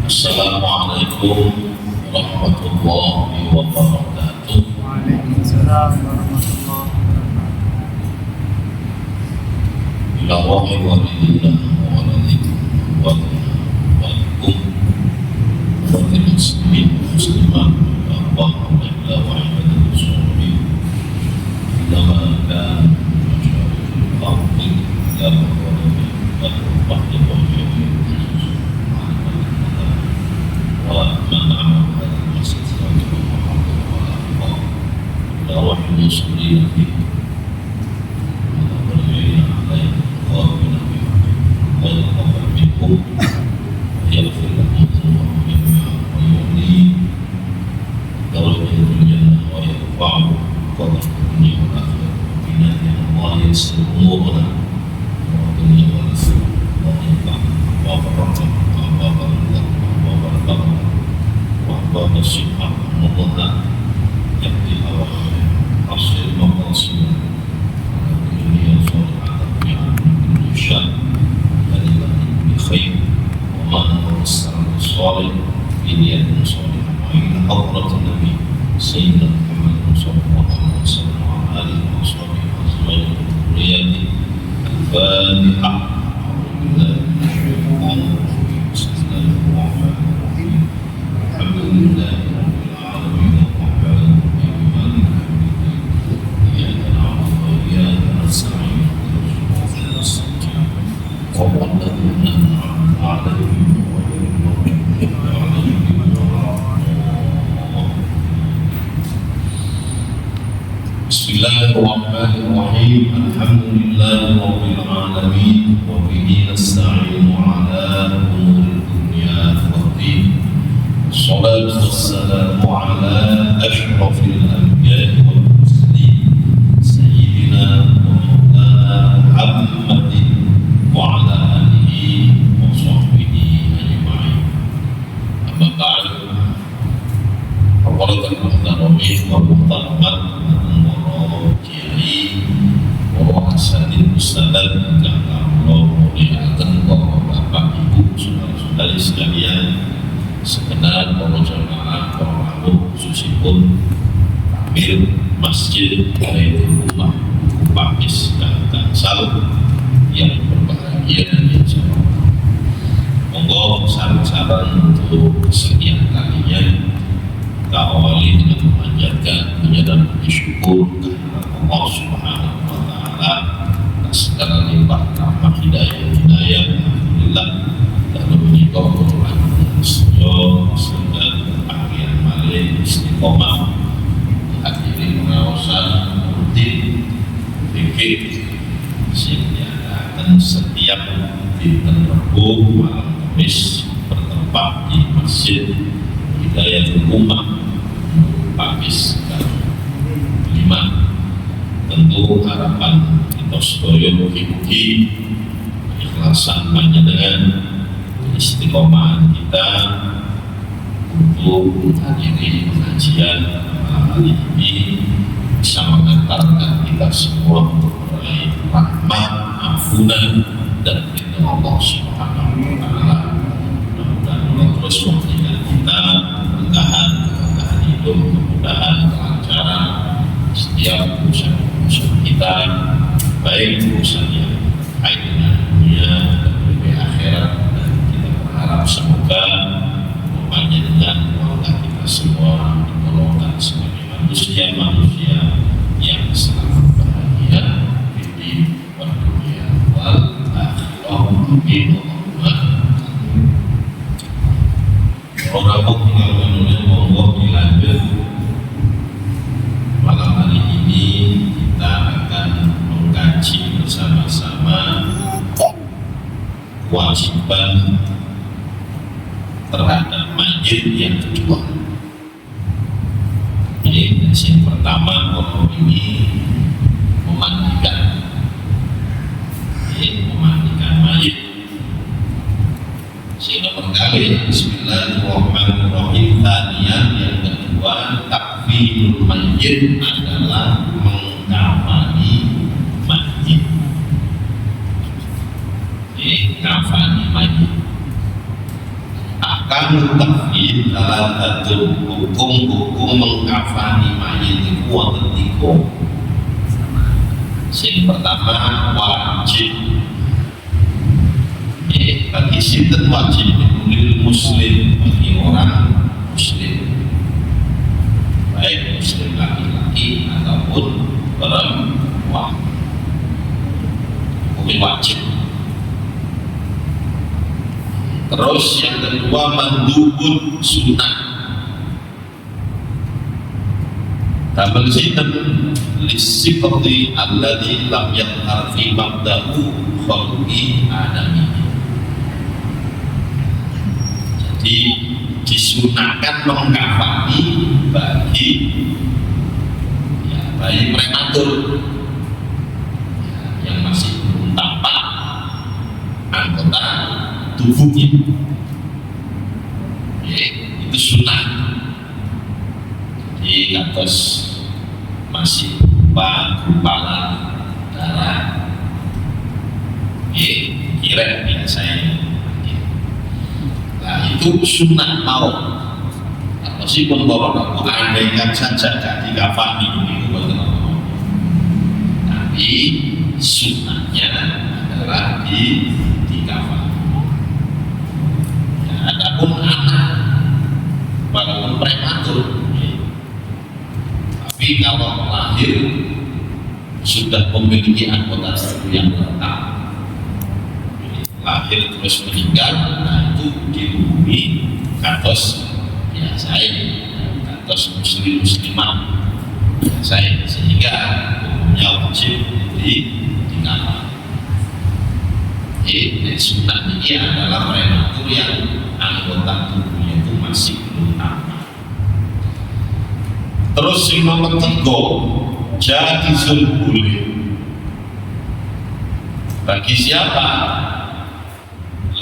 Assalamualaikum warahmatullahi wabarakatuh. Waalaikumsalam warahmatullahi wabarakatuh. Ila walidillah wa walaikum wa walikum wa muslimin muslimat wa la wahdahu sholli lama kana ardi ya Bismillahirrahmanirrahim. Alhamdulillahirabbil alamin wa bihi nasta'inu ala umuril dunya waddin. Shalatu wassalamu ala asyrafil anbiya'i wal mursalin sayyidina wa maulana Muhammadin wa ala alihi wa sahbihi ajma'in. Amma ba'du. Awalkan muhtaramih wa muhtaramat Hasadin Ustadzan Kang Allah muliakan Bapak Ibu saudara-saudari sekalian segenap para jamaah para khususipun takmir Masjid Baitul Ummah Pakis dan Tangsal yang berbahagia dan insyaallah. Monggo saran-saran untuk kesekian kalinya kita awali dengan memanjatkan puja dan bersyukur kepada Allah Subhanahu wa taala atas segala limpah rahmat hidayah alhamdulillah dan menyikap Quran sedaya sehingga akhir malih istiqomah akhiri pengawasan rutin fikih sehingga akan setiap dinten Rebo malam Kamis bertempat di Masjid Hidayatul Ummah Pakis dan 5. Tentu harapan kita sedaya mugi-mugi ikhlasan panjenengan istiqomahan kita untuk menghadiri pengajian malam ini bisa mengantarkan kita semua untuk meraih rahmat, ampunan dan ridha Allah Subhanahu wa taala. Dan Allah terus memberikan kita keberkahan hidup, kemudahan, kelancaran setiap usaha kita, baik usaha yang terkait dengan dunia dan juga akhirat, dan kita berharap semoga dengan keluarga kita semua digolongkan sebagai manusia-manusia yang selalu bahagia di dunia wal akhirah. Amin. Orang tinggal menulis monggo dilanjut. Malam hari ini kita akan mengkaji bersama-sama kewajiban terhadap mayit yang kedua. Jadi yang pertama kalau ini memandikan mayit. Sehingga berkali Bismillahirrahmanirrahim. Tanian yang kedua, takfinul mayit adalah mengkafani mayit. Kafani mayit. Ahkamu takfir dalam satu hukum mengkafani mayit itu wonten tiga. Yang pertama wajib. Bagi sinten wajib lil muslim, bagi orang muslim, baik muslim laki-laki ataupun perempuan, hukum wajib. Terus yang kedua mandubun sunnah. Tabel sinten lisikati alladhi lam yadhar fi mabda'u khalqi adami. Jadi disunahkan mengkafani bagi bayi prematur yang masih belum tampak anggota tubuhnya. Itu sunnah. Jadi kados masih kepala darah, kira biasanya. Nah itu sunnah mau. Meskipun bahwa andaikan saja gak dikafani itu betul. Tapi sunnahnya adalah dikafani. Adapun anak walaupun prematur, tapi kalau lahir sudah memiliki anggota tubuh yang tetap, lahir terus meninggal, nah itu dihukumi kados biasa, kados muslimah biasa, sehingga hukumnya wajib dikafani. Sunnah ini adalah prematur yang anggota tubuhnya itu masih belum tampak. Terus yang nomor 3, jadizul boleh. Bagi siapa?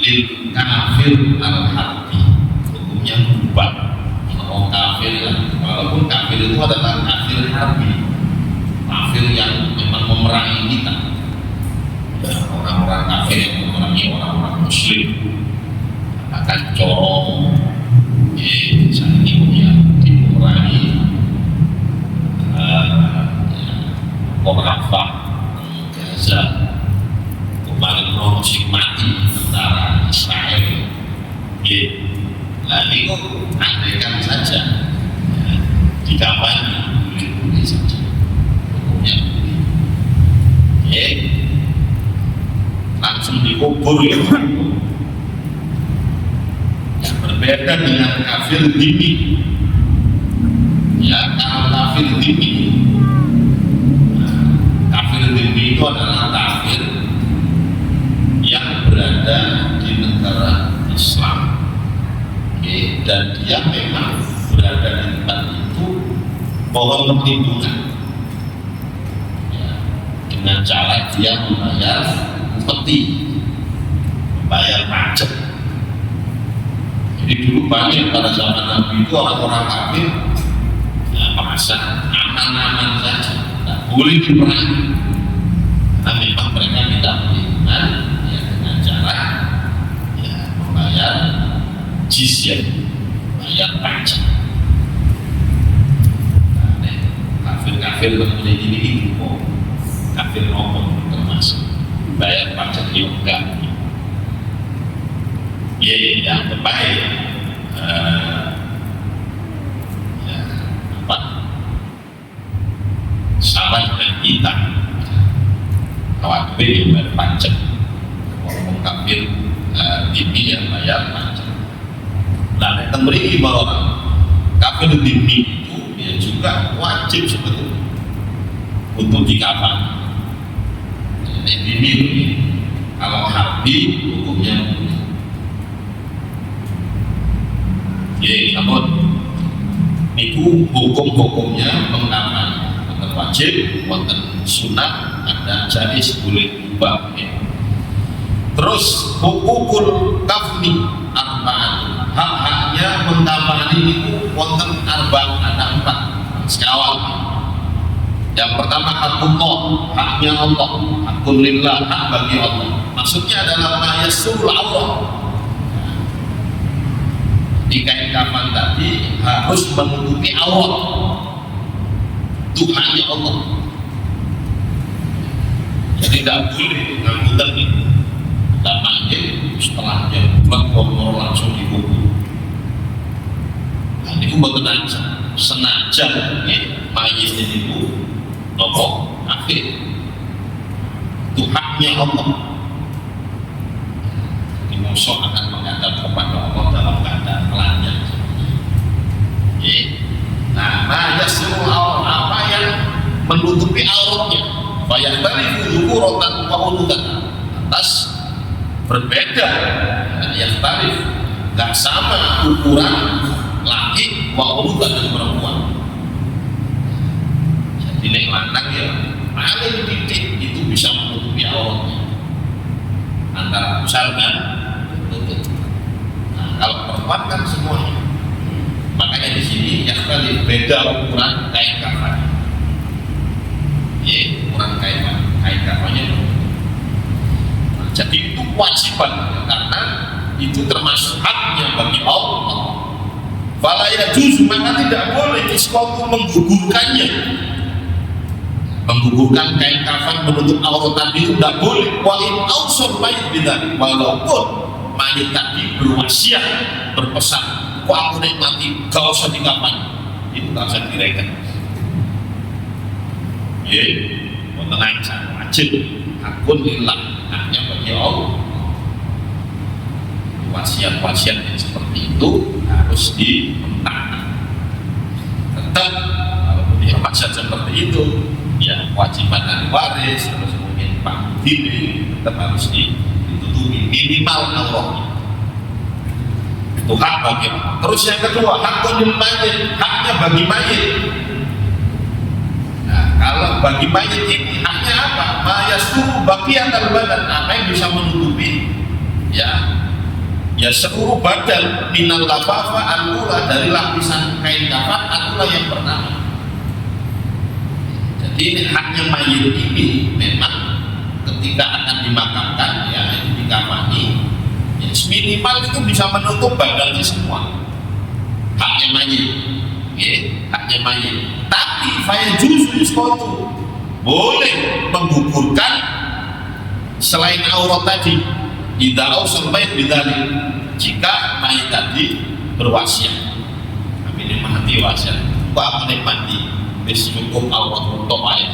Lil kafir al-harbi, hukumnya berubah. Kalau kafir, walaupun kafir itu adalah kafir harbi, kafir yang memang memerangi kita. Orang-orang kafir yang memerangi orang-orang muslim akan corong, saat ini yang dimerangi Rafah, Gaza, kemarin proses mati antara Israel. Nah itu andaikan saja dikafani boleh saja, hukumnya boleh. Langsung dikubur ya. Yang berbeda dengan kafir dhimmi. Ya, kalau kafir dhimmi, kafir dhimmi itu adalah kafir yang berada di negara Islam, dan dia memang berada di tempat itu mohon perlindungan, ya, dengan cara dia membayar upeti, membayar pajak. Jadi dulu banyak pada zaman Nabi itu orang-orang kafir merasa aman-aman saja, tak boleh diperangi, karena memang mereka tidak perlindungan, ya, dengan cara ya, membayar jizyah, membayar pajak. Nah, kafir-kafir kemudian ini itu kafir nomor termasuk bayar pajak juga. Yang terbaik sama dengan kita, kafir yang bayar pajak, walaupun kafir dhimmi yang bayar pajak. Nah, kita beri bahwa kafir dhimmi itu ya juga wajib sebetulnya untuk dikafani. Dhimmi ini kalau harbi hukumnya namun itu hukum-hukumnya mengkafani wonten wajib, wonten sunat, ada jadis boleh ubah. Terus hukukul kafni arba'at, hak-haknya mengkafani itu wonten arba'at, ada 4 sekawan. Yang pertama hakullah, haknya Allah, hakul lillah, hak bagi Allah. Maksudnya adalah ma yasul Allah, Jadi kain kafan tadi harus menutupi aurat. Itu hanya Allah. Jadi tidak boleh ngangkutan itu. Kita panggil setelahnya buat langsung dikubur. Nah, itu betul sengaja ya, mayit itu nopo akhir. Itu haknya Allah. Jadi musuh akan menghadap kepada Allah dalam keadaan telanjang. Ya. Nah, seluruh apa yang menutupi auratnya, bayar dari ukuran wa unutan atas berbeda, yang tarif nggak sama ukuran laki wa unutan dan perempuan. Jadi nek lanang ya paling titik itu bisa menutupi auratnya antara pusar dan lutut. Nah, kalau perempuan kan semuanya. Makanya di sini yang tadi beda ukuran kain kafan. Ya, ukuran kain kafannya. Nah, jadi itu kewajiban karena itu termasuk haknya bagi Allah. Fala yajuz, maka tidak boleh diskotu menggugurkannya. Menggugurkan kain kafan menutup aurat tadi itu tidak boleh. Wa in ausur mayit bidzalik, walaupun mayit tadi berwasiat berpesan, kok aku nikmati gak usah dikapan, itu gak usah direken. Ya, tenang saja, wajib akun lillah, hanya bagi Allah. Wasiat-wasiat yang seperti itu harus dimentahkan. Tetap kalau punya wasiat seperti itu, ya kewajiban ahli waris, terus mungkin Pak Dini tetap harus ditutupi minimal auratnya. Itu hak bagi Allah. Terus yang kedua, hakul mayit, haknya bagi mayit. Nah, kalau bagi mayit ini haknya apa? Mayasuru bagian badan, apa yang bisa menutupi? Ya seluruh badan minal lafafa anula, dari lapisan kain kafan anula yang pertama. Jadi ini haknya mayit ini memang ketika akan dimakamkan ya itu dikafani. Minimal itu bisa menutup badannya semua. Haknya mayit, haknya mayit. Tapi saya justru iskotu boleh menggugurkan selain aurat tadi. Tidak usah mayit bidalik. Jika mayit tadi berwasiat, kami ini mati wasiat. Kok menikmati bis cukup aurat untuk mayit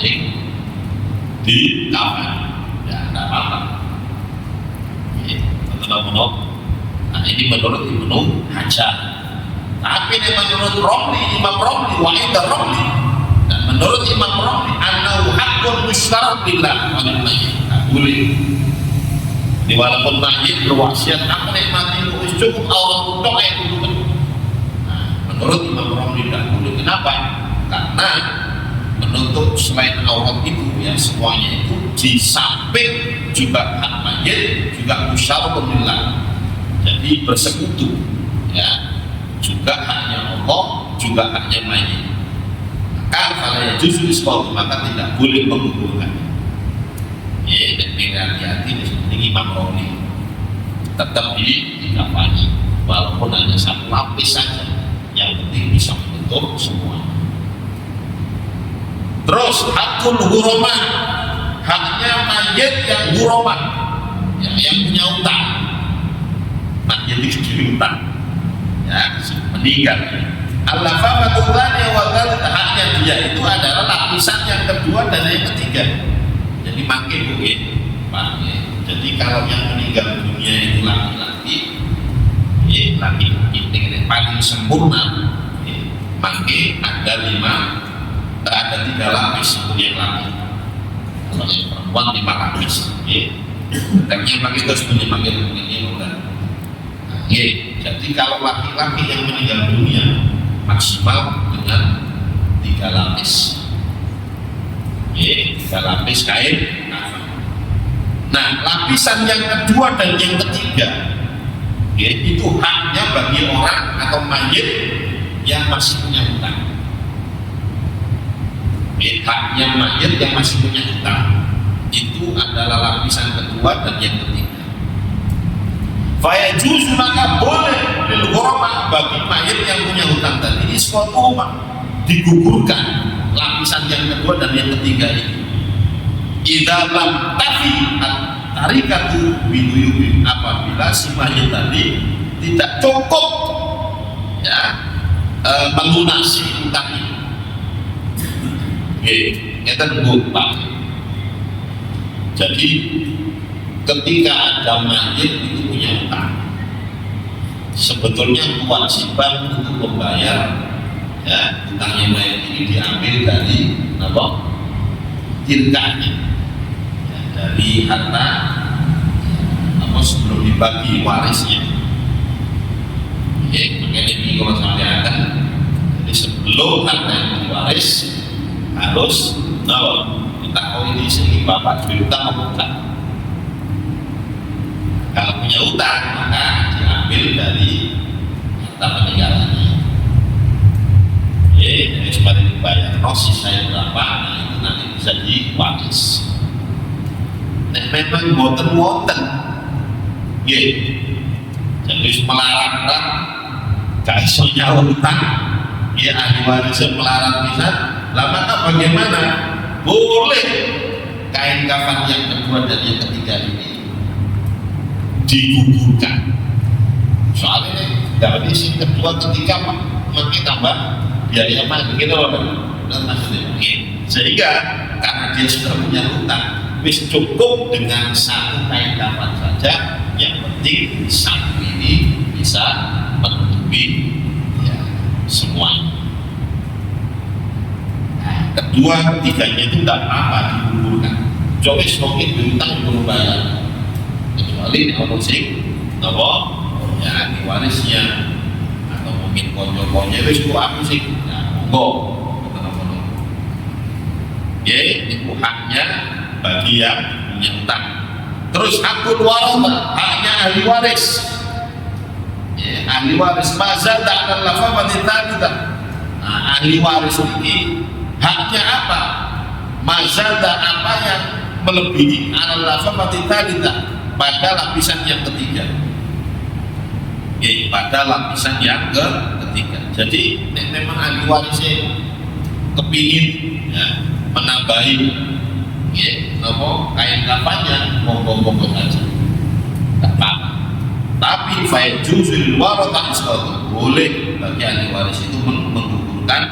di kafan, ya tidak apa-apa. Nah ini menurut Ibnu Hajar. Tapi menurut Imam Romli, Wa'idar Romli, dan menurut Imam Romli, annahu haqqun musytarak billah wal mayyit. Boleh. Di walaupun mayit berwasiat, aku nikmati cukup aurat untuk kayak itu. Nah, menurut Imam Romli tidak boleh. Kenapa? Karena menutup selain aurat itu ya semuanya itu di samping juga hak mayit juga musyarakatun billah, jadi bersekutu ya, juga haknya Allah juga haknya mayit. Maka kalau ya justru iskotu, maka tidak boleh menggugurkan. Ya, dan hati-hati seperti Imam Romli tetap dikafani walaupun hanya satu lapis saja, yang penting bisa menutup semua. Terus hakul huromah, haknya mayit yang huromah, ya, yang punya utang. Mayit itu diberi utang, ya, meninggal. Al-lafaqatulani wa dzalika, haknya dia itu adalah lapisan yang kedua dan yang ketiga. Jadi makin mungkin, Pak. Jadi kalau yang meninggal dunia itu laki-laki, laki-laki yang paling sempurna, makin ada 3 lapis untuk yang laki. Kalau yang perempuan 5 lapis. Yang pakai terus makin ini udah. Jadi kalau laki-laki yang meninggal dunia maksimal dengan 3 lapis. 3 lapis kain. Nah, lapisan yang kedua dan yang ketiga, itu haknya bagi orang atau mayit yang masih punya hutang. Haknya mayit yang masih punya hutang itu adalah lapisan kedua dan yang ketiga. Faya juz, maka boleh lil ghurama, bagi mayit yang punya hutang tadi isqatuhuma, digugurkan lapisan yang kedua dan yang ketiga ini. Idza lam tafi tarikatu biduyubin, apabila si mayit tadi tidak cukup ya melunasi hutang ini. Oke, kita tunggu Pak. Jadi ketika ada mayit itu punya hutang, sebetulnya kewajiban untuk membayar ya hutangnya mayit ini diambil dari apa? Tirkanya, ya, dari harta apa sebelum dibagi warisnya. Oke, makanya ini kalau sampai akan, jadi sebelum harta yang diwaris harus kita ini sini bapak berutang atau bukan. Kalau punya utang maka diambil dari harta peninggalannya. Jadi supaya dibayar nosis saya berapa, nah itu nanti bisa diwaris. Nah memang boten, jadi melarang gak iso nyawa utang, ya ahli warisnya melarang bisa. Lah maka bagaimana? Boleh kain kafan yang kedua dan yang ketiga ini digugurkan. Soalnya dapat isi kedua ketiga makin tambah biaya makin gitu loh, dan maksudnya sehingga karena dia sudah punya hutang, wis cukup dengan satu kain kafan saja. Yang penting satu ini bisa menutupi ya semuanya. Kedua, ketiganya itu tidak apa-apa digugurkan. Coba mungkin berhutang belum bayar, kecuali kalau sing apa ya diwarisnya atau mungkin konco-konco wis kok aku sih nah monggo ngono. Ya itu haknya bagi yang punya hutang. Terus hakul warithah, haknya ahli waris. Ya, ahli waris masa tak akan lafaz kita. Nah, ahli waris ini haknya apa? Mazada apa yang melebihi al-lafaz kita pada lapisan yang ketiga. Pada lapisan yang ketiga. Jadi memang ahli warisnya kepingin ya, menambahi kain kafannya monggo-monggo saja. Tak apa. Tapi fayajuzul warathah isqatu, boleh bagi ahli waris itu menggugurkan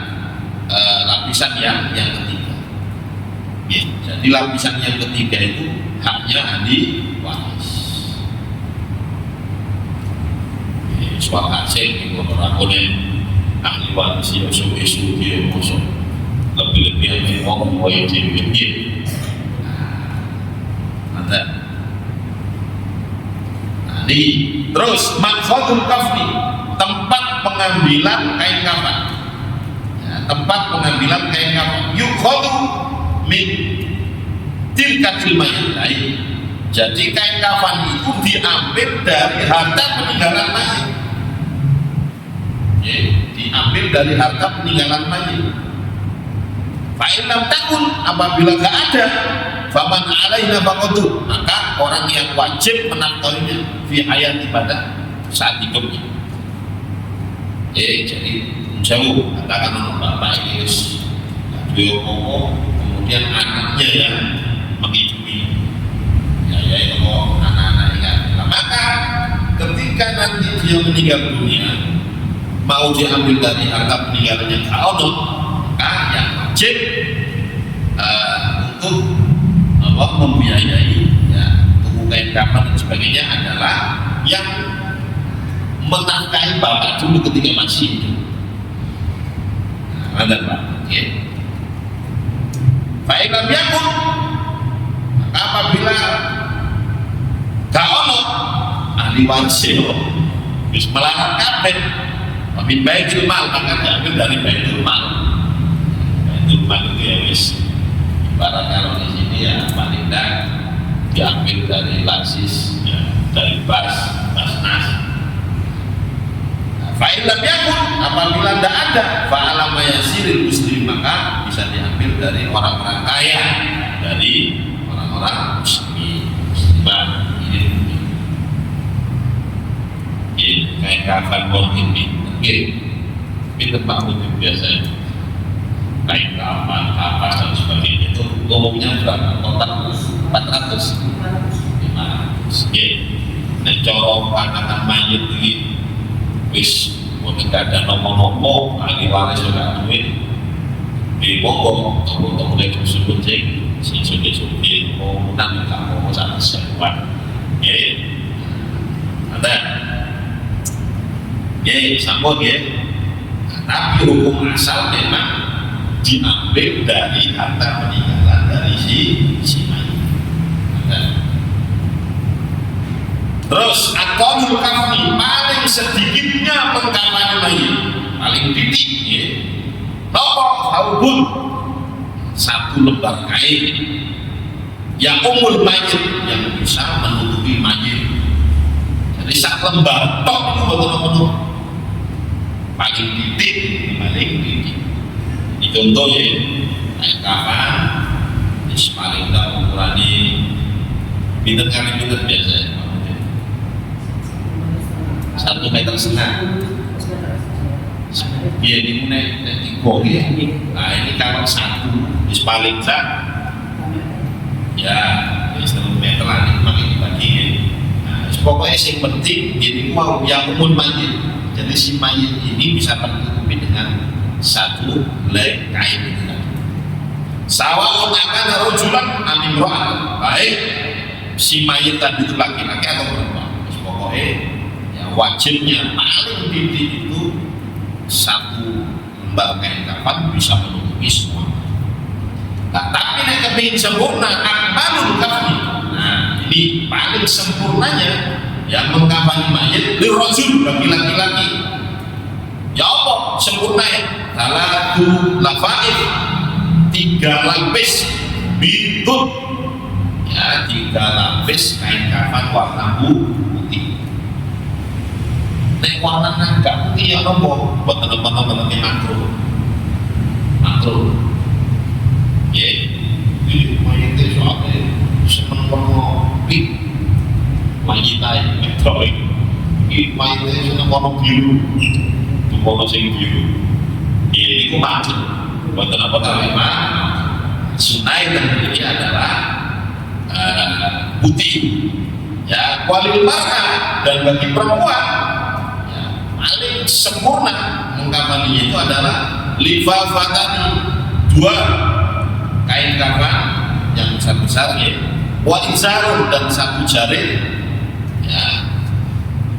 lapisan yang ketiga. Ya, jadi lapisan yang ketiga itu haknya ahli waris. Soal hasil itu orang ahli waris ya isu dia musuh lebih-lebih yang mau jadi ada. Nah, terus maksudul kafni, tempat pengambilan kain kafan. Tempat pengambilan kain kafan yukhadu min tilkatil mayyitain. Jadi kain kafan itu diambil dari harta peninggalan mayit. Ya, diambil dari harta peninggalan mayit. Fa'in lam takun, apabila gak ada, faman alaihi nafaqatu, maka orang yang wajib menafkahinya fi hayati pada saat hidupnya. Jadi jauh katakan orang bapak ini harus dua pokok, kemudian anaknya yang menghidupi ya itu anak-anak ingat. Nah, maka ketika nanti dia meninggal dunia mau diambil dari harta peninggalannya kalau maka yang wajib untuk membiayai ya tuku kain kafan dan sebagainya adalah yang menafkahi bapak dulu ketika masih hidup. Ada Pak, ya. Fa'ilam yakun, maka apabila gak ono ahli waris wis melarang kabeh, min baitul mal, maka diambil dari baitul mal. Baitul mal itu ya wis ibarat kalau di sini ya paling tidak diambil dari lasis, ya, dari basnas. Fa'ilam yakun, apabila tidak ada fa'ala mayasiril muslim, maka bisa diambil dari orang-orang kaya, dari orang-orang muslimah ini. kain kafan wong ini tempat untuk biasanya kain kafan, kapas dan sebagainya itu umumnya berapa? Total 400 500 nah corong anak mayat ini wis mungkin gak ada nopo-nopo ahli waris juga duit di pokok toko-toko itu sebut si sudah mau nang kamu satu sebuah ada sambut tapi hukum asal memang diambil dari harta peninggalan dari si mayat. Terus akomul kafni paling sedikitnya pengkafanan mayit paling titik nopo haubun satu lembar kain yang umul mayit yang bisa menutupi mayit. Jadi satu lembar tok itu betul-betul paling titik paling titik. Ini contoh kain kafan paling tak ukurannya pinter kali pinter biasa 1,5 meter. Iya ini naik 3 nah ini kalau satu paling tak ya 1 meter lah ini makin dibagi nah pokoknya yang penting jadi mau yang umum mayit jadi si mayit ini bisa tertutupi dengan satu helai kain itu sawa'un akan rajulan am imra'ah baik si mayit tadi itu laki-laki atau perempuan pokoknya wajibnya paling titik itu satu lembar kain kafan bisa menutupi semua. Nah, tapi yang kepingin sempurna akmalul kafni. Nah, ini paling sempurnanya yang mengkafani mayit lirajul bagi laki-laki. Ya Allah, sempurna ya. Salatu lafaif 3 lapis bitut. Ya, 3 lapis kain kafan warna putih. Nek warna naga putih ya nopo buat teman-teman makro ini mayatnya soalnya seneng warna pink mayitnya metro ini mayatnya seneng warna biru itu warna sing biru ini ku macet buat teman-teman sunai dan ini adalah putih ya kualitas marka dan bagi perempuan paling sempurna mengkafaninya itu adalah lifafatani 2 kain kafan yang besar-besar wa izarun dan 1 jari ya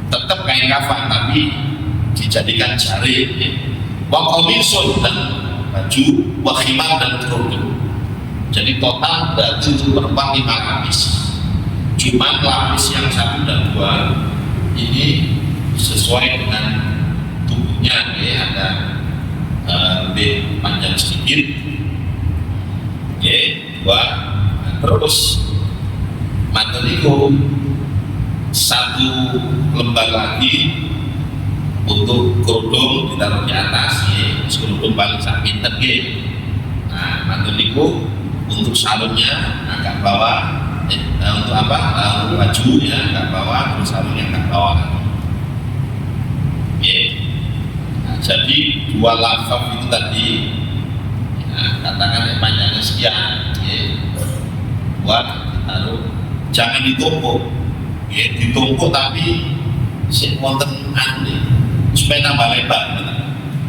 tetap kain kafan tapi dijadikan jari wa qamisun dan baju wa khimar dan kerudung jadi total baju untuk perempuan 5 lapis cuma lapis yang 1 dan 2 ini sesuai dengan tubuhnya ada lebih panjang sedikit terus mantel itu 1 lembar lagi untuk kerudung ditaruh di atas kerudung paling pinter nah mantel itu untuk sarungnya agak bawah untuk apa untuk baju ya agak bawah terus sarungnya agak bawah nah, jadi 2 lafaz itu tadi nah, katakan panjangnya sekian buat taruh jangan ditumpuk ditumpuk tapi wonten aneh supaya tambah lebar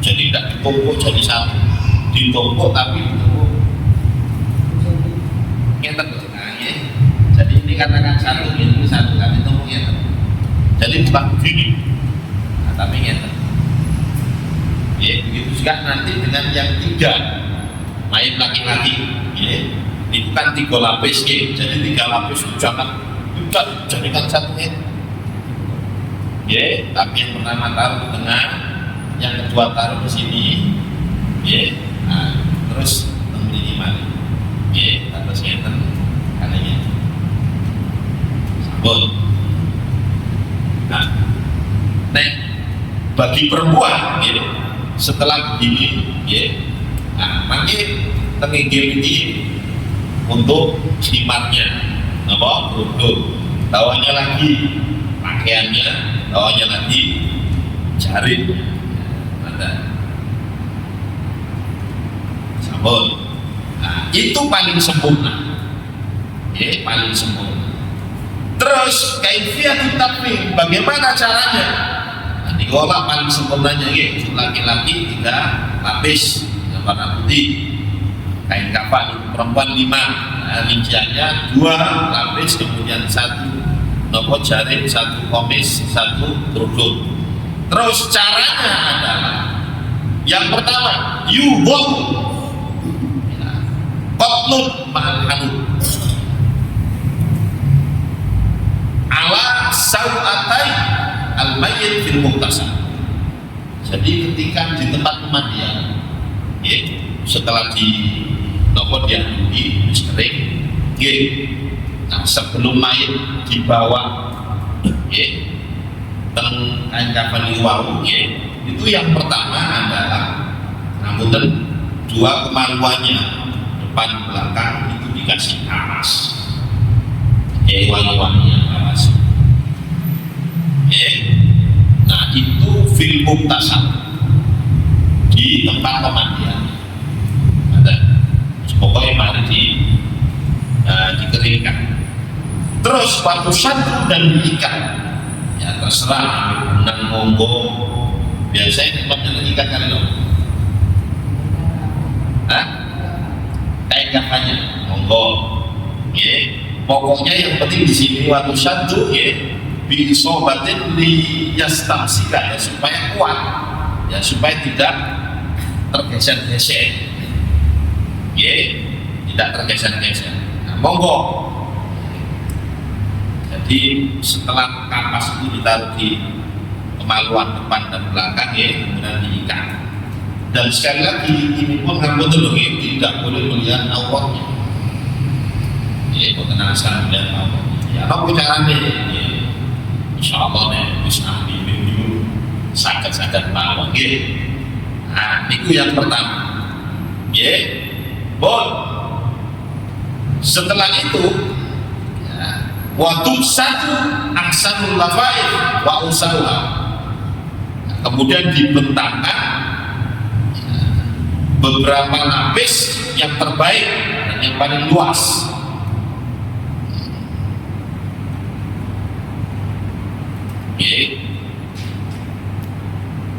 jadi tidak ditumpuk jadi satu ditumpuk tapi ditumpuk ngeten nah, jadi ini katakan satu ini satu kan ditumpuk ngeten jadi bukan begini tapi ngeten begitu juga nanti dengan yang 3 mayat laki-laki ini bukan 3 lapis jadi 3 lapis jangan jadikan satu tapi yang pertama taruh di tengah yang kedua taruh di sini nah, terus ini mari atas ngeten kanannya sambut nah bagi perempuan setelah begini nah nanti tengigim ini untuk khimarnya kerudung tawanya lagi pakaiannya tawanya lagi jaring ada sabun. Nah, itu paling sempurna, paling sempurna. Terus kaifiyatut takfin, bagaimana caranya? Nah, diolah paling sempurnanya, laki-laki 3 lapis yang warna putih, kain kafan. Perempuan 5, nah, rinciannya 2 lapis, kemudian 1 nopo jaring, 1 komis, 1 kerudung. Terus caranya adalah yang pertama yubok kotlun ma'al hanut ala sawatai al-mayyit fil muqtasam. Jadi ketika di tempat pemandian, setelah di nopo diadui sering, nah, sebelum mayit dibawa teng kain kafan iwau, itu yang pertama adalah namun 2 kemaluannya depan belakang itu dikasih amas, wangi-wangian amas. Nah itu fil muqtasam, di tempat pemandian. Ada pokoknya mari dikeringkan. Terus waktu satu dan diikat, ya terserah benang monggo. Biasanya tempatnya ikat kali dong. Kain kafannya monggo. Pokoknya yang penting di sini waktu satu bi sobatin li yastamsika, ya supaya kuat, ya supaya tidak tergeser-geser. Tidak tergeser-geser. Nah, monggo. Jadi setelah kapas itu ditaruh di kemaluan depan dan belakang, kemudian diikat. Dan sekali lagi ini pun tidak boleh melihat awalnya. Bukan asal melihat awalnya. Ya, apa caranya? Insya Allah bisa ini sakit-sakit mawon. Nah, itu yang pertama. Bon. Setelah itu, waktu satu aksanul lafaid wa usaha, kemudian dibentangkan beberapa lapis yang terbaik dan yang paling luas.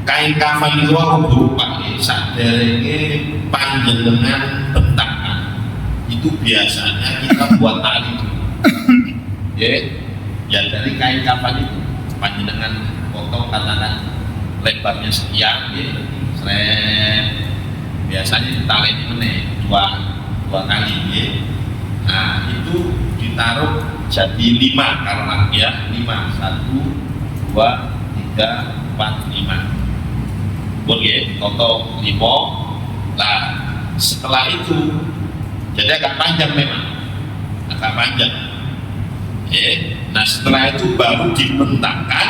Kain kafan itu berupa saderenge panjenengan bentangkan, itu biasanya kita buat tali dulu. Ya dari kain kafan itu panjenengan potong, katakan lebarnya sekian, biasanya ditali ini dua kali, nah itu ditaruh jadi 5 karena 5, 1, 2, 3, 4, 5. Boleh toto 5. Nah setelah itu jadi agak panjang, memang agak panjang. Nah setelah itu baru dibentangkan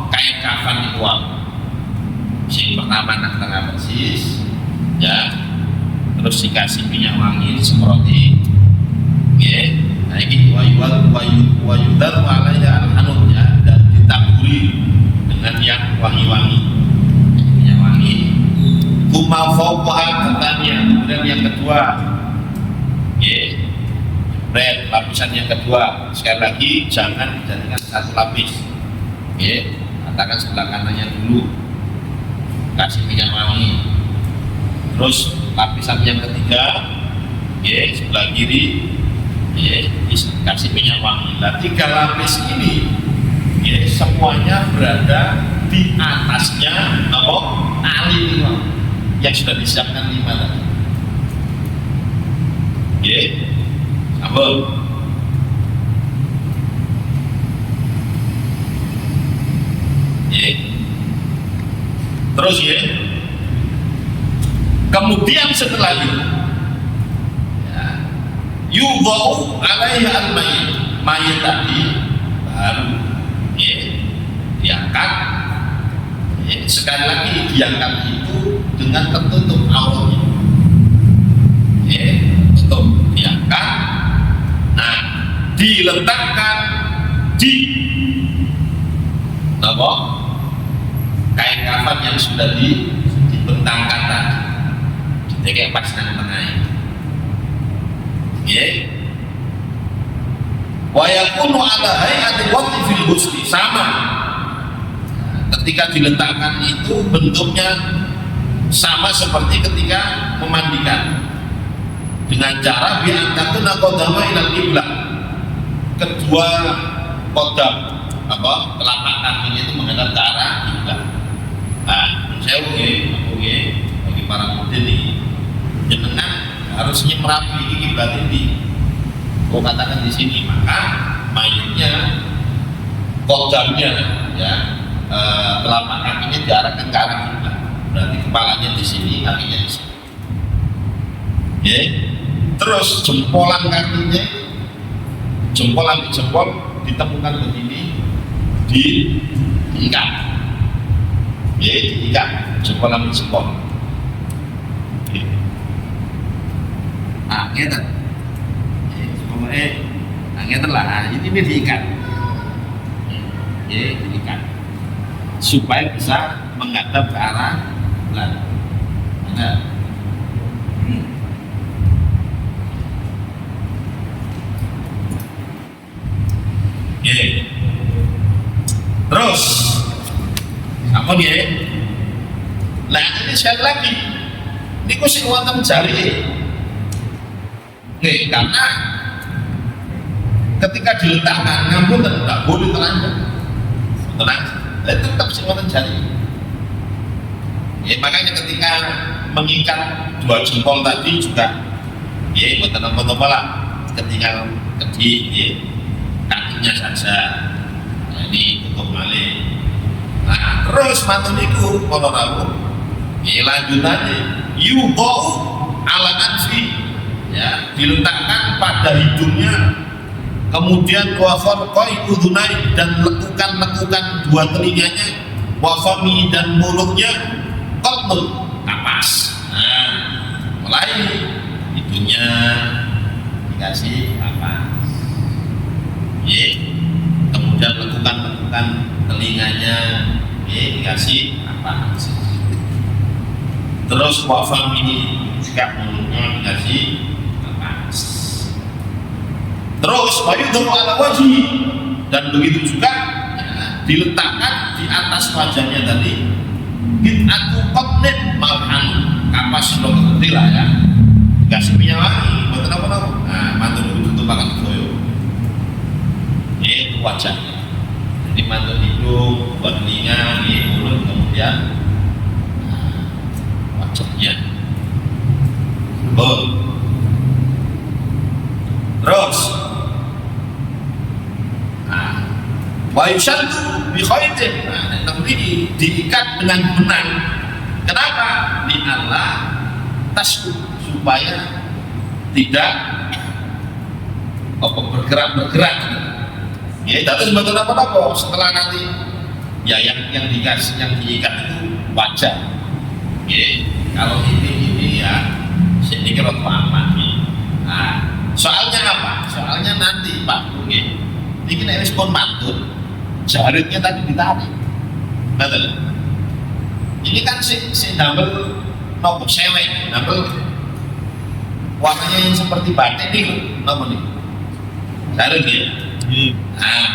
kain kafan itu. Yang pertama nang tengah persis, ya, terus dikasih minyak wangi semproti, nah ini wayudar walaya al-hanut, ya, dan ditaburi dengan yang wangi-wangi, minyak wangi. Kuma fawqa katanya. Kemudian yang kedua, lapisan yang kedua, sekali lagi jangan dijadikan satu lapis, katakan sebelah kanannya dulu, kasih minyak wangi. Terus lapisan yang ketiga, sebelah kiri, kasih minyak wangi. Nah 3 lapis ini, semuanya berada di atasnya tali 5 yang sudah disiapkan 5 tadi. Sambung. Terus kemudian setelah itu, yudha'u alaiha al-mayyit, mayit tadi baru diangkat. Sekali lagi diangkat itu dengan tertutup auratnya, tutup, diangkat. Nah diletakkan di kain kafan yang sudah dibentangkan tadi, ditekek pas nang tengah. Ya. Wa yakunu ala hayati waqti fil ghusli, sama. Ketika diletakkan itu bentuknya sama seperti ketika memandikan, dengan cara bi'antakuna qadama ilal qiblah, kedua kodam telapak kakinya itu menghadap ke arah kiblat. Nah, saya bagi para murid ini, jenengan harusnya merapi kiblat ini. Kau katakan di sini, maka mayitnya kodamnya ya telapak kakinya diarahkan ke arah kiblat. Berarti kepalanya di sini, kakinya di sini. Ya. Terus jempolan kakinya, jempol ambil jempol ditemukan begini, diikat. Ya, diikat jempol ambil jempol. Ya. Ngeten. Ngeten lah. Ini diikat. Ya, diikat. Supaya bisa menghadap ke arah belakang. Nah. Terus apa dia? Nah ini sekali lagi, ini kok sih wonten jari. Karena ketika diletakkan, namun tidak boleh telanjang, tetap sih wonten jari. Makanya ketika mengikat dua jempol tadi juga, bukan apa-apa lah, ketika kakinya saja. Ini tutup malih. Nah, terus mantun niku kalau rabu, lanjutannya yubau ala anfi, ya, diletakkan pada hidungnya, kemudian wafar koi udunai, dan lekukan dua telinganya, wafami dan mulutnya, kotun kapas. Nah, mulai hidungnya dikasih kapas. Kemudian lekukan telinganya, dikasih apa? Terus wafam ini juga mulutnya dikasih apa? Terus wayudhu ala wajhi, dan begitu juga diletakkan di atas wajahnya tadi bid'atu qatnin malhan, kapas lo kecil lah ya, dikasih minyak wangi, buat apa? Nah, mantul itu tutup pakai koyo. Itu wajahnya. Jadi mantul hidung, telinga, mulut, kemudian wajahnya. Terus, wa yushaddu bi khaytin, tapi diikat dengan benang. Kenapa? Li Allah tasku, supaya tidak bergerak. Ya, tapi sebetulnya apa? Setelah nanti ya yang dikasih, yang diikat itu wajah. Ya, kalau ini ya sedikit amat. Nah, soalnya apa? Soalnya nanti Pak, ini respon mantul, jaritnya tadi ditarik. Betul. Ini kan si double nopo sewek, double warnanya yang seperti batik nih, nopo nih, jarit ya. Nah,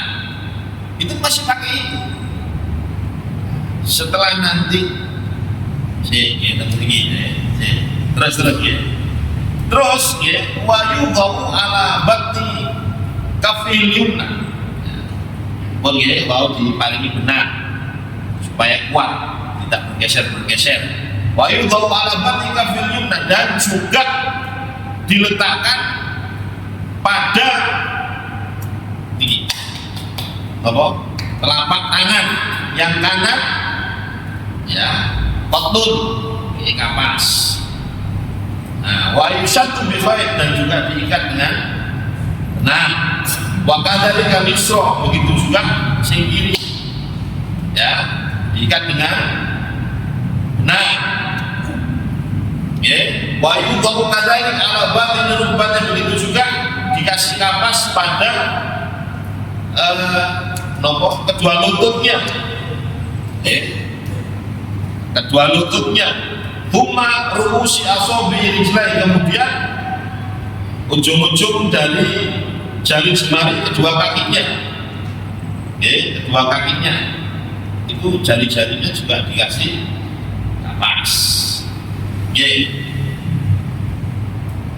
itu masih pakai itu. Setelah nanti kita begini, terus ya. Terus ya, wayu bau ala bakti kafil yumna. Boleh bau diparingi benar supaya kuat, tidak bergeser. Wayu bau ala bakti kafil yumna, dan juga diletakkan pada telapak tangan yang kanan, ya, kotun, kapas. Nah, wa yushaddu bi khayt, dan juga diikat dengan benang. Wa kadzalika misra, begitu juga sing kiri, ya, diikat dengan benang. Ya, wa yudhu kadzalika ala batin rukbatnya, begitu juga dikasih kapas pada kedua lututnya. kedua lututnya, thumma ru'usi asabi rijlai, kemudian ujung-ujung dari jari jemari kedua kakinya, kedua kakinya itu jari-jarinya juga dikasih kapas.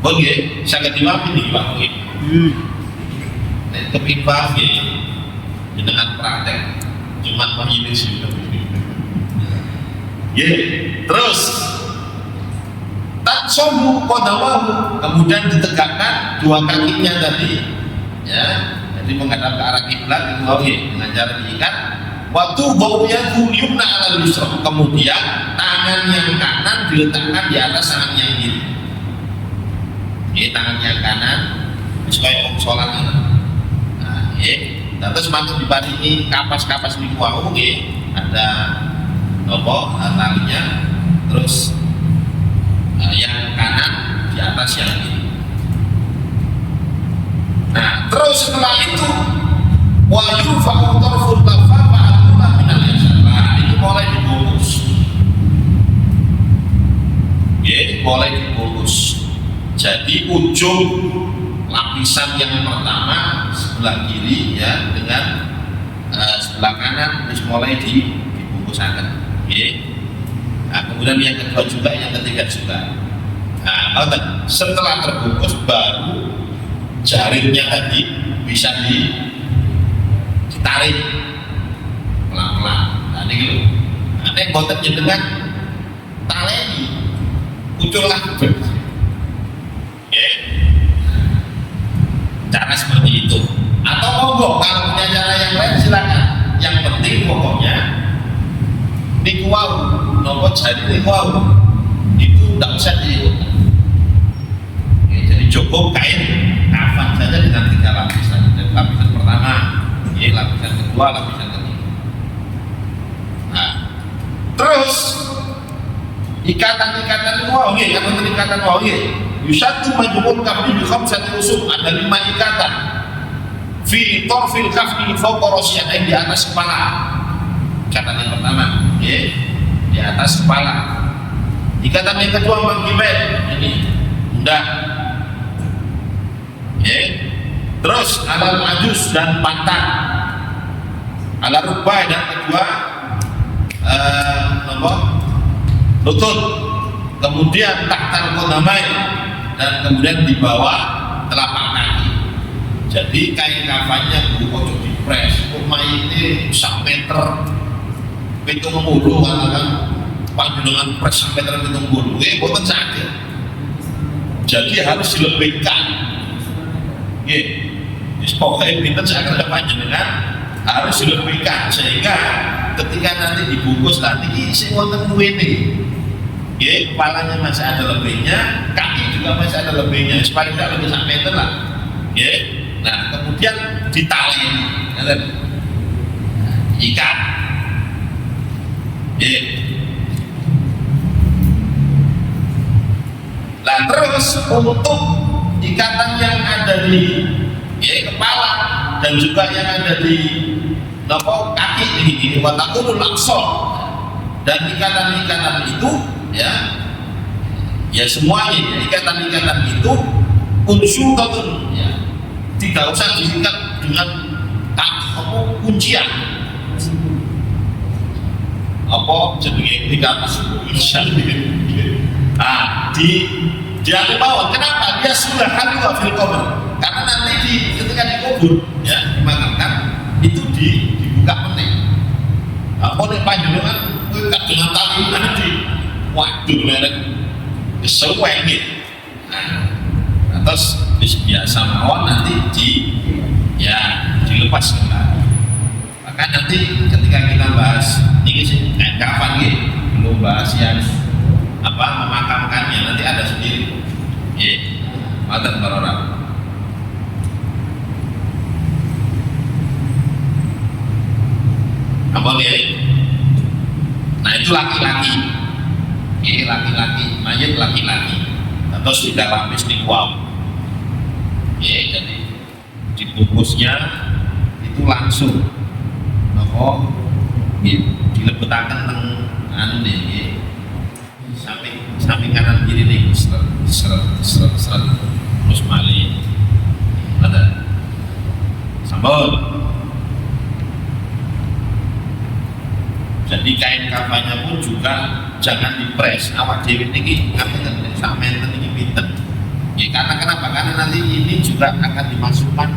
Oke, saya ketimah ini Pak. Nek kepimpa dengan praktek, cuman ini sih. Terus tatsomu qadamahu, kemudian ditegakkan dua kakinya tadi, ya, jadi menghadap ke arah kiblat itu dengan cara diikat. Waktu baunya yumna ala yusra, kemudian tangan yang kanan diletakkan di atas tangan yang kiri. Tangan yang kanan supaya om sholat itu. Nah, terus masuk diparingi kapas-kapas di kuau, ada talinya, terus yang kanan di atas yang kiri. Nah, terus setelah itu wa yurfa'u tarful lafafa al-ula minal yasar. Nah, ini mulai dibungkus. Mulai dibungkus. Jadi ujung lapisan yang pertama sebelah kiri ya dengan sebelah kanan harus mulai dibungkusakan. Nah, kemudian yang kedua juga, yang ketiga juga. Nah, setelah terbungkus baru jaringnya tadi bisa ditarik pelan-pelan. Nah, ini gitu. Nah, ini botaknya dengan taleni muncullah. Cara seperti itu. Atau monggo kalau punya cara yang lain silakan. Yang penting pokoknya niku wau, nopo jari niku wau itu tidak usah diikutkan. Jadi cukup kain kafan saja dengan 3 lapisan. Jadi lapisan pertama, lapisan kedua, lapisan ketiga. Nah, terus ikatan-ikatan itu wau, atau ikatan wau, yusatu majmul kafni bi khamsati usuk, ada 5 ikatan. Fi tarfil kafni fawqa rasyatain, di atas kepala. Ikatan yang pertama, di atas kepala. Ikatan yang kedua mangkibain, ini pundak. Terus alal ajus dan pantat. Ala rubai, dan kedua lutut. Kemudian tahtal qadamain, dan kemudian di bawah telapak kaki. Jadi kain kafannya ojo dipres, rumah ini sak meter 70 kan, panjang pres sak meter 70, boten sakit. Jadi harus dilebihkan. Pokoknya pinter sakit panjenengan harus dilebihkan sehingga ketika nanti dibungkus nanti isi wonten kuwene. Kepalanya masih ada lebihnya, kaki juga masih ada lebihnya, paling tidak lebih 1 meter lah. Nah, kemudian ditali, ikat. Nah, terus untuk ikatan yang ada di kepala dan juga yang ada di kaki ini, watakunul langsor, dan ikatan-ikatan itu ya semuanya ikatan-ikatan itu unsuratun, tidak usah diikat dengan kuncian jenenge ikat diambil bawah. Kenapa? Dia sudah hadir fil qabr, karena nanti ketika dikubur dimakamkan itu dibuka meneh. Apa nek panjenengan ikat dengan tali nanti, waduh merek kesuwen gitu. Nah, terus biasa mawon nanti dilepas kembali. Maka nanti ketika kita bahas ini sih kapan gitu, belum bahas yang memakamkannya, nanti ada sendiri. Matur barora. Apa nih? Nah, itu laki-laki. Laki-laki, mayat laki-laki. Terus tidak lapis di kuau. Jadi dibungkusnya itu langsung dilebetakan teng anu nih, samping kanan kiri nih, seret, terus malih, ada, sambal. Jadi kain kafannya pun juga jangan dipres. Awak dewi ini ngapain? Sampai ini pinter. Ya karena kenapa? Karena nanti ini juga akan dimasukkan.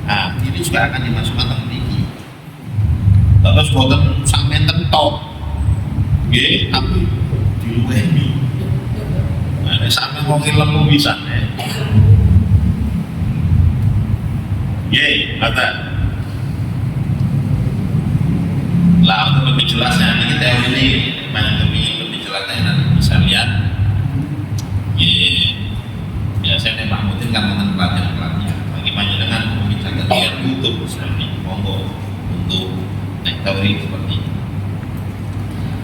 Nah, ini juga akan dimasukkan ke tinggi. Terus buatan sampai top. Oke, tapi diluweni. Nah, ini sampai ngomongin lembu bisa. Kata. Lah untuk lebih jelasnya ini teori ini banyak kepingin lebih jelasnya nanti bisa lihat. Biasanya Pak Mutin kan mengenai pelajaran-pelajaran. Bagi panjenengan bisa lihat YouTube seperti monggo untuk teori seperti ini.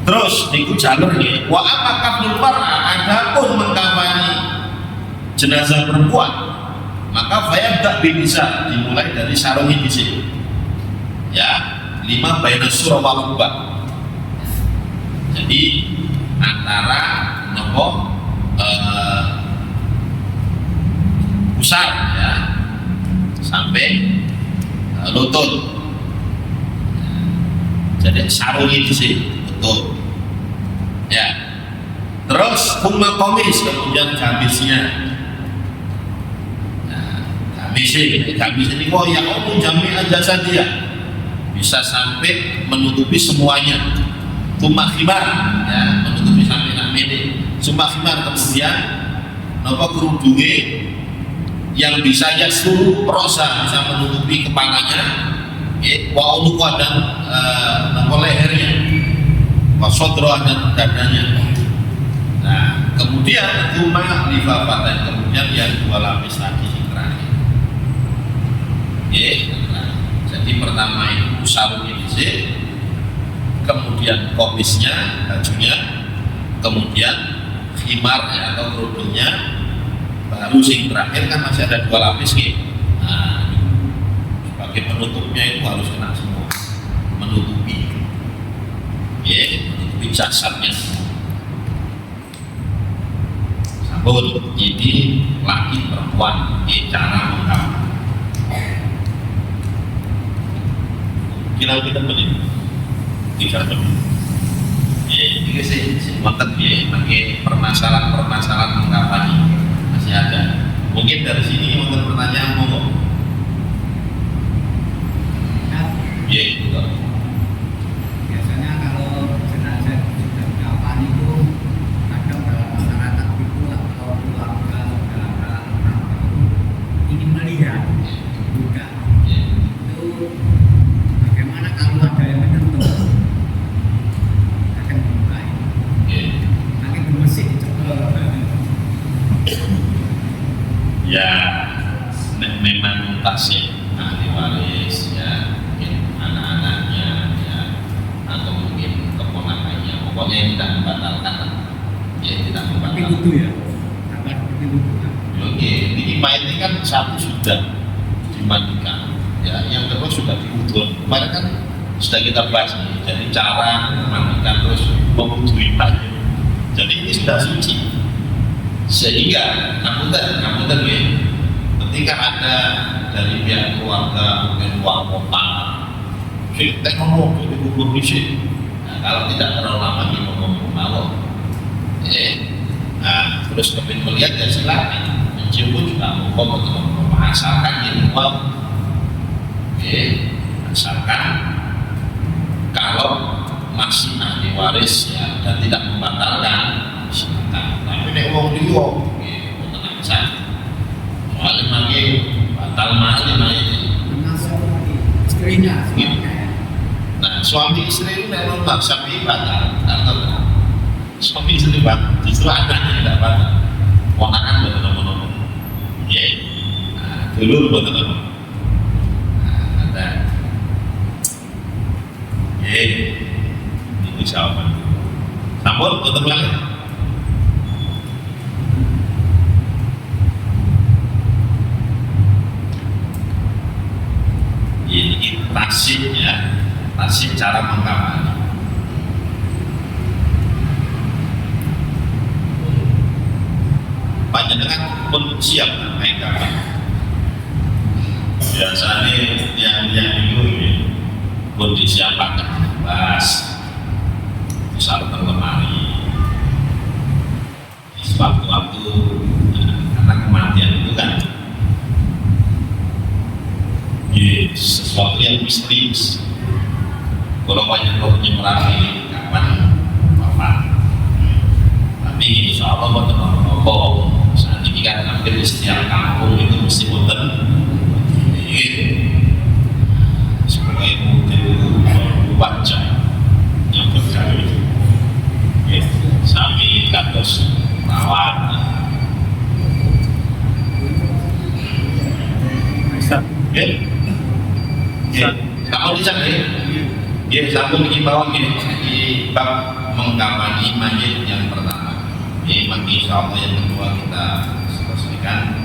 Terus niku jalur nggih. Wa amma kafnul mar'a adapun mengkafani jenazah perempuan maka fayabda bisa dimulai dari sarungi di sini. Ya. 5 baina surah wal rubah. Jadi antara nopo pusar ya sampai lutut. Jadi sarungi di sini betul. Ya. Terus kumma komis kemudian gamisnya. Nah, gamis ini kok ya jami aja saja. Bisa sampai menutupi semuanya. Cuma khimar ya, menutupi sampai nak mede. Cuma khimar kemudian nopo kerudungnya yang bisa ya seluruh prosa bisa menutupi kepalanya. Wa unuqa dan nopo lehernya. Wa sodroh dan dadanya. Nah, kemudian cuma lifafatan kemudian yang 2 lapis lagi yang terakhir. Jadi pertama itu sarungnya di sini, kemudian komisnya, bajunya, kemudian khimarnya atau kerudungnya, baru sing terakhir kan masih ada 2 lapis gitu. Nah, sebagai penutupnya itu harus kena semua, menutupi, menutupi jasadnya. Sambut, ini laki perempuan, cara mengkapan. Kita menit 3 menit. Ini sih mantap ya, pakai permasalahan mengkapan masih ada. Mungkin dari sini untuk pertanyaan monggo. Betul. Biasanya kalau jenazah sudah kapan itu kadang dalam masyarakat itu atau keluarga saudara orang itu ingin melihat juga. Itu bagaimana kalau ada yang menyentuh akan dimulai nanti bermesin Ya memang tasih ahli waris ya, mungkin anak-anaknya ya, atau mungkin keponakannya, pokoknya yang tidak membatalkan ya, tidak tapi membatalkan. itu ya akan seperti itu. Oke, ini mayat ini kan satu sudah dimandikan ya, yang kedua sudah diudun. Kemarin kan sudah kita bahas nih, jadi cara memandikan terus memudui mayat. Jadi ini sudah suci. Sehingga namun ya, ketika ada dari pihak keluarga mungkin luar kota, kita ngomong di kubur di sini. Nah, kalau tidak terlalu lama di ngomong malu, nah terus keping melihat ya silakan, mencium pun juga ngomong atau asalkan ini wow, asalkan kalau masih ahli waris ya dan tidak membatalkan silakan. Tapi nek wong liya nggih tenang saja. Soalnya mangke batal mati Termasuk istrinya sebenarnya. Nah, suami istri ini memang maksa batal atau suami istri batal, justru anaknya tidak batal. Ponakan betul betul. Ya, dulu betul betul. Ada. Ini siapa? Sampun betul lagi. Ini tasik ya, tasik cara mengkamani. siap naik kapal. Biasanya yang itu pun disiapkan bas sarung lemari sewaktu-waktu karena kematian itu kan sesuatu yang misterius. Kalau banyak rohnya merapi kapan wafat, tapi insya Allah bukan apa-apa. Saat ini kan hampir di setiap kampung itu mesti boten sebagai model wajah yang berkali sami kados rawat. Kamu dicak ya, sambung di bawah ini di bab mengkamani mayit yang pertama. Ini bagi insya Allah yang kedua kita selesaikan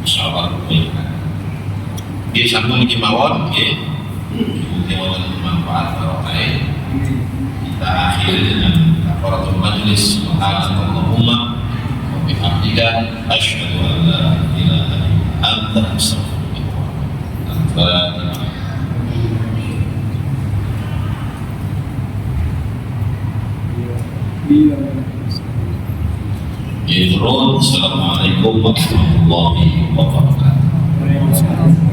insya Allah dia sambung di mawon mawon bermanfaat barokah. Kita akhiri dengan kafaratul majlis subhanallahumma wa bihamdika asyhadu an la ilaha illa anta astaghfiruka wa atubu ilaik. Assalamualaikum warahmatullahi wabarakatuh.